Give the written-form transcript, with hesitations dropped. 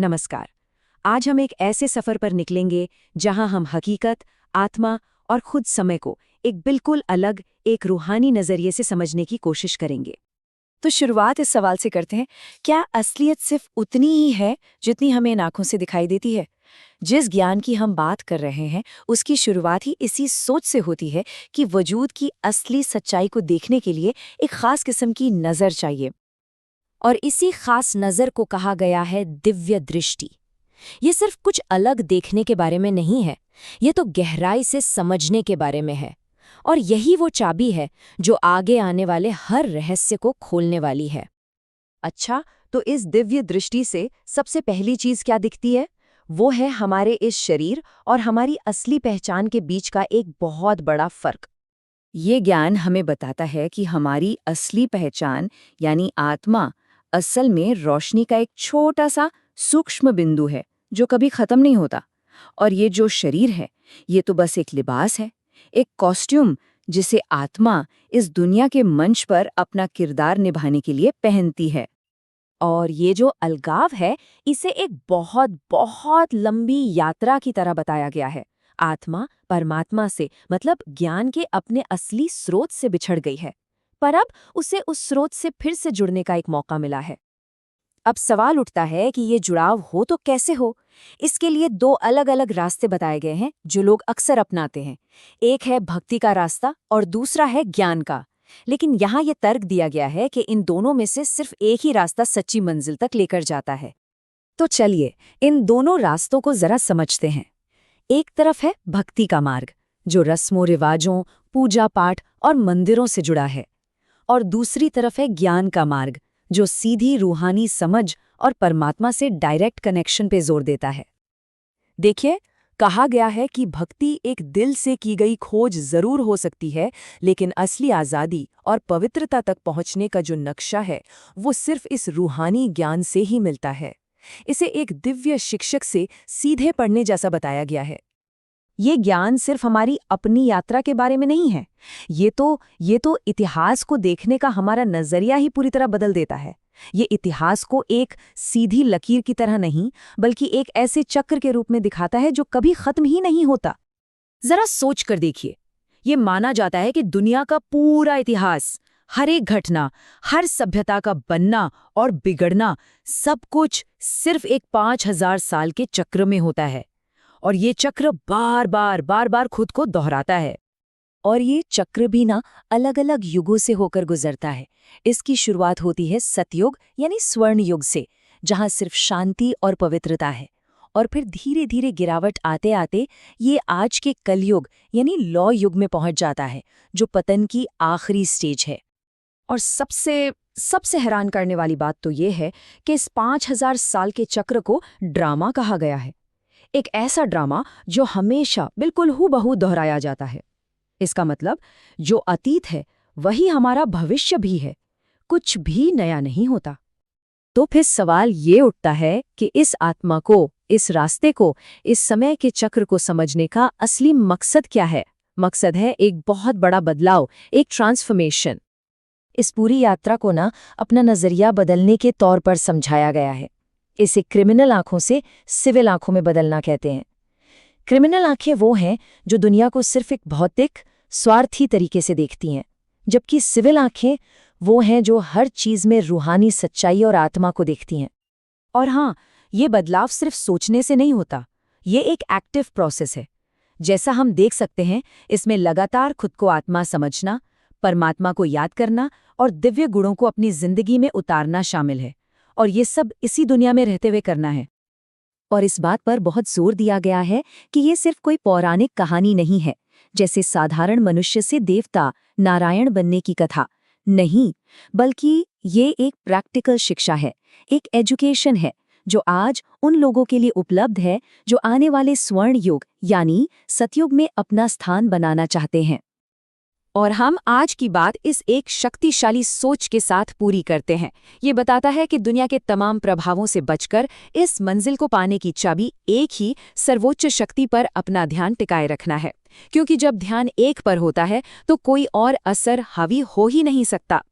नमस्कार। आज हम एक ऐसे सफर पर निकलेंगे जहां हम हकीकत, आत्मा और खुद समय को एक बिल्कुल अलग, एक रूहानी नजरिए से समझने की कोशिश करेंगे। तो शुरुआत इस सवाल से करते हैं, क्या असलियत सिर्फ उतनी ही है जितनी हमें इन आंखों से दिखाई देती है? जिस ज्ञान की हम बात कर रहे हैं, उसकी शुरुआत ही इसी सोच से होती है कि वजूद की असली सच्चाई को देखने के लिए एक खास किस्म की नज़र चाहिए। और इसी खास नज़र को कहा गया है दिव्य दृष्टि। ये सिर्फ कुछ अलग देखने के बारे में नहीं है, ये तो गहराई से समझने के बारे में है। और यही वो चाबी है जो आगे आने वाले हर रहस्य को खोलने वाली है। अच्छा, तो इस दिव्य दृष्टि से सबसे पहली चीज क्या दिखती है? वो है हमारे इस शरीर और हमारी असली पहचान के बीच का एक बहुत बड़ा फर्क। ये ज्ञान हमें बताता है कि हमारी असली पहचान यानी आत्मा असल में रोशनी का एक छोटा सा सूक्ष्म बिंदु है जो कभी खत्म नहीं होता। और ये जो शरीर है, ये तो बस एक लिबास है, एक कॉस्ट्यूम जिसे आत्मा इस दुनिया के मंच पर अपना किरदार निभाने के लिए पहनती है। और ये जो अलगाव है, इसे एक बहुत बहुत लंबी यात्रा की तरह बताया गया है। आत्मा परमात्मा से मतलब ज्ञान के अपने असली स्रोत से बिछड़ गई है, पर अब उसे उस स्रोत से फिर से जुड़ने का एक मौका मिला है। अब सवाल उठता है कि ये जुड़ाव हो तो कैसे हो? इसके लिए दो अलग अलग रास्ते बताए गए हैं जो लोग अक्सर अपनाते हैं। एक है भक्ति का रास्ता और दूसरा है ज्ञान का। लेकिन यहाँ ये तर्क दिया गया है कि इन दोनों में से सिर्फ एक ही रास्ता सच्ची मंजिल तक लेकर जाता है। तो चलिए इन दोनों रास्तों को जरा समझते हैं। एक तरफ है भक्ति का मार्ग, जो रस्मों रिवाजों, पूजा पाठ और मंदिरों से जुड़ा है। और दूसरी तरफ है ज्ञान का मार्ग, जो सीधी रूहानी समझ और परमात्मा से डायरेक्ट कनेक्शन पे जोर देता है। देखिए, कहा गया है कि भक्ति एक दिल से की गई खोज जरूर हो सकती है, लेकिन असली आज़ादी और पवित्रता तक पहुंचने का जो नक्शा है, वो सिर्फ इस रूहानी ज्ञान से ही मिलता है। इसे एक दिव्य शिक्षक से सीधे पढ़ने जैसा बताया गया है। ये ज्ञान सिर्फ हमारी अपनी यात्रा के बारे में नहीं है, ये तो इतिहास को देखने का हमारा नजरिया ही पूरी तरह बदल देता है। ये इतिहास को एक सीधी लकीर की तरह नहीं, बल्कि एक ऐसे चक्र के रूप में दिखाता है जो कभी खत्म ही नहीं होता। जरा सोच कर देखिए, ये माना जाता है कि दुनिया का पूरा इतिहास, हर एक घटना, हर सभ्यता का बनना और बिगड़ना, सब कुछ सिर्फ एक 5000 साल के चक्र में होता है। और ये चक्र बार बार खुद को दोहराता है। और ये चक्र भी ना अलग अलग युगों से होकर गुजरता है। इसकी शुरुआत होती है सतयुग यानी स्वर्ण युग से, जहाँ सिर्फ शांति और पवित्रता है। और फिर धीरे धीरे गिरावट आते आते ये आज के कलयुग यानी लौ युग में पहुंच जाता है, जो पतन की आखिरी स्टेज है। और सबसे हैरान करने वाली बात तो ये है कि इस 5000 साल के चक्र को ड्रामा कहा गया है। एक ऐसा ड्रामा जो हमेशा बिल्कुल हूबहू दोहराया जाता है। इसका मतलब जो अतीत है वही हमारा भविष्य भी है, कुछ भी नया नहीं होता। तो फिर सवाल ये उठता है कि इस आत्मा को, इस रास्ते को, इस समय के चक्र को समझने का असली मकसद क्या है? मकसद है एक बहुत बड़ा बदलाव, एक ट्रांसफॉर्मेशन। इस पूरी यात्रा को ना अपना नजरिया बदलने के तौर पर समझाया गया है। इसे क्रिमिनल आंखों से सिविल आंखों में बदलना कहते हैं। क्रिमिनल आंखें वो हैं जो दुनिया को सिर्फ एक भौतिक, स्वार्थी तरीके से देखती हैं, जबकि सिविल आंखें वो हैं जो हर चीज में रूहानी सच्चाई और आत्मा को देखती हैं। और हाँ, ये बदलाव सिर्फ सोचने से नहीं होता, ये एक एक्टिव प्रोसेस है। जैसा हम देख सकते हैं, इसमें लगातार खुद को आत्मा समझना, परमात्मा को याद करना और दिव्य गुणों को अपनी जिंदगी में उतारना शामिल है। और ये सब इसी दुनिया में रहते हुए करना है। और इस बात पर बहुत जोर दिया गया है कि ये सिर्फ कोई पौराणिक कहानी नहीं है, जैसे साधारण मनुष्य से देवता, नारायण बनने की कथा नहीं, बल्कि ये एक प्रैक्टिकल शिक्षा है, एक एजुकेशन है, जो आज उन लोगों के लिए उपलब्ध है जो आने वाले स्वर्ण युग यानी सतयुग में अपना स्थान बनाना चाहते हैं। और हम आज की बात इस एक शक्तिशाली सोच के साथ पूरी करते हैं। ये बताता है कि दुनिया के तमाम प्रभावों से बचकर इस मंजिल को पाने की चाबी एक ही सर्वोच्च शक्ति पर अपना ध्यान टिकाए रखना है, क्योंकि जब ध्यान एक पर होता है तो कोई और असर हावी हो ही नहीं सकता।